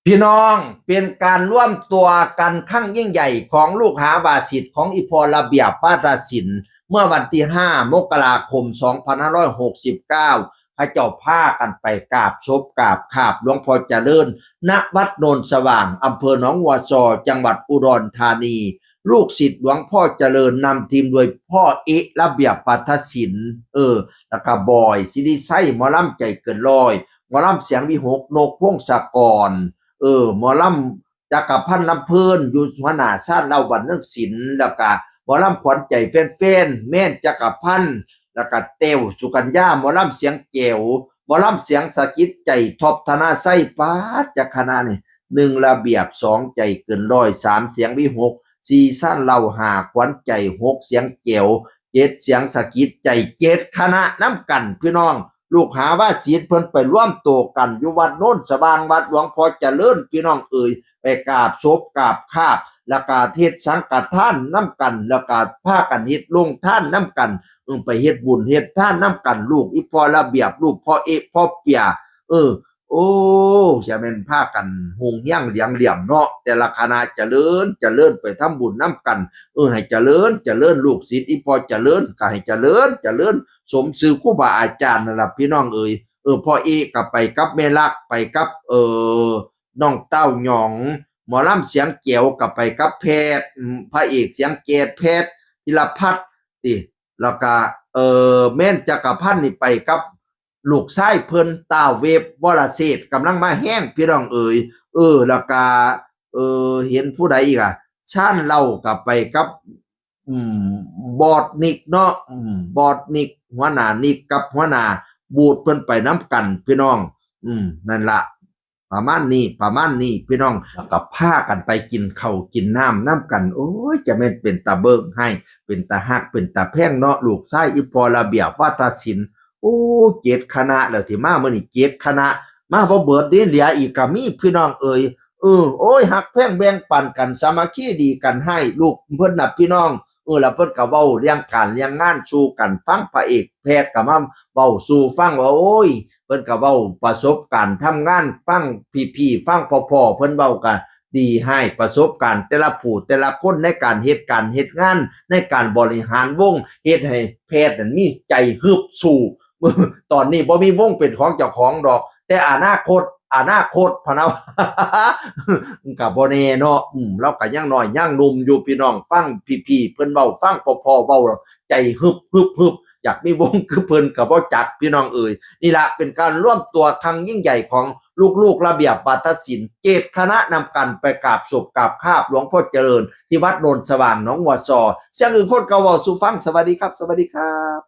พี่น้องเป็นการร่วมตัวกันครั้งยิ่งใหญ่ของลูกหาบาสิทธิ์ของอิพรระเบียบวาทศิลป์เมื่อวันที่5มกราคม2569พระเจ้าพากันไปกราบศพกราบขาบหลวงพ่อเจริญณวัดโนนสว่างอำเภอหนองวัวซอจังหวัดอุดรธานีลูกศิษย์หลวงพ่อเจริญนำทีมโดยพ่อระเบียบวาทศิลป์แล้วก็บอยสิริไส้หมอลำใจเกินร้อยหมอลำเสียงวิหกนกพงศกรหมอลำจักรพันธ์ลำเพลินอยู่หัวหน้าชาติเราบันเรื่องศิลป์แล้วก็หมอลำขวัญใจแฟนๆแม่นจักรพันธ์แล้วก็เตวสุกัญญาหมอลำเสียงเจ๋วหมอลำเสียงสะกิดใจท็อปธนาไส้ป้าจากคณะนี่1ระเบียบ2ใจเกินร้อย3เสียงวิหก4สั้นเราหาขวัญใจ6เสียงเจ๋ว7เสียงสะกิดใจ7คณะน้ำกันพี่น้องลูกหาว่าศิษย์เพิ่นไปร่วมตัวกันอยู่วัดโน้นสว่างวัดหลวงพ่อเจริญพี่น้องไปกราบศพกราบคาบแล้วก็เทศสังฆทานน้ำกันแล้วก็พากันเฮ็ดลงท่านน้ำกันไปเฮ็ดบุญเฮ็ดท่านน้ำกันลูกอีพ่อระเบียบลูกพ่อพ่อเปียโอ้จะเป็นพากันหงย่างเหลียงเหลี่ยมเนาะแต่ละคณะเจริญไปทำบุญน้ำกันให้เจริญลูกศิษย์อีพ่อเจริญก็ให้เจริญสมซื่อครูบาอาจารย์นั่นล่ะพี่น้องพ่อก็ไปกับแม่ลักไปกับน้องเต้าหยองหมอลำเสียงเจียวกับไปกับแพทย์พระเอกเสียงเกตแพทย์ธีรพัฒน์แล้วก็แม่นจักรพันธ์นี่ไปกับลูกชายเพิ่นตาเวฟวรเศษกำลังมาแห้งพี่น้องแล้วก็เห็นผู้ใดอีกชาญเล่ากับไปกับบอดนิกเนาะบอดนิกหัวหน้านิกกับหัวหน้าบูดเพิ่นไปน้ำกันพี่น้องนั่นละประมาณนี้พี่น้องแล้วก็พากันไปกินข้าวกินน้ำกันโอ้ยจะแม่นเป็นตาเบิ่งให้เป็นตาฮักเป็นตาแพงเนาะลูกชายอีพอระเบียบวาทศิลป์โอ้7คณะแล้วที่มามื้อนี้7คณะมาบ่เบิดเด้เหลืออีกก็มีพี่น้องโอ้ยฮักแพงแบ่งปันกันสามัคคีดีกันให้ลูกเพิ่นน่ะพี่น้องแล้วเพิ่นก็เว้าเรื่องการเรื่องงานสู่กันฟังพระเอกแพทย์ก็มาเว้าสู่ฟังว่าโอ้ยเพิ่นก็เว้าประสบการณ์ทำงานฟังพี่ๆฟังพ่อๆเพิ่นเว้ากันดีให้ประสบการณ์แต่ละผู้แต่ละคนในการเฮ็ดงานในการบริหารวงเฮ็ดให้แพทย์นั้นมีใจฮึบสู้ตอนนี้บ่มีวงเป็นของเจ้าของดอกแต่อนาคตพะนะก็บ่แน่เนาะเราก็ยังน้อยยังหนุ่มอยู่พี่น้องฟังพี่ๆเพิ่นเว้าฟังพ่อๆเว้าใจฮึบอยากมีวงคือเพิ่นก็บ่จักพี่น้องนี่ล่ะเป็นการร่วมตัวครั้งยิ่งใหญ่ของลูกๆระเบียบวาทศิลป์7คณะนำกันไปกราบศพกราบคาบหลวงพ่อเจริญที่วัดโนนสว่างหนองวัวซอเสียงอื่นคนก็เว้าสู่ฟังสวัสดีครับ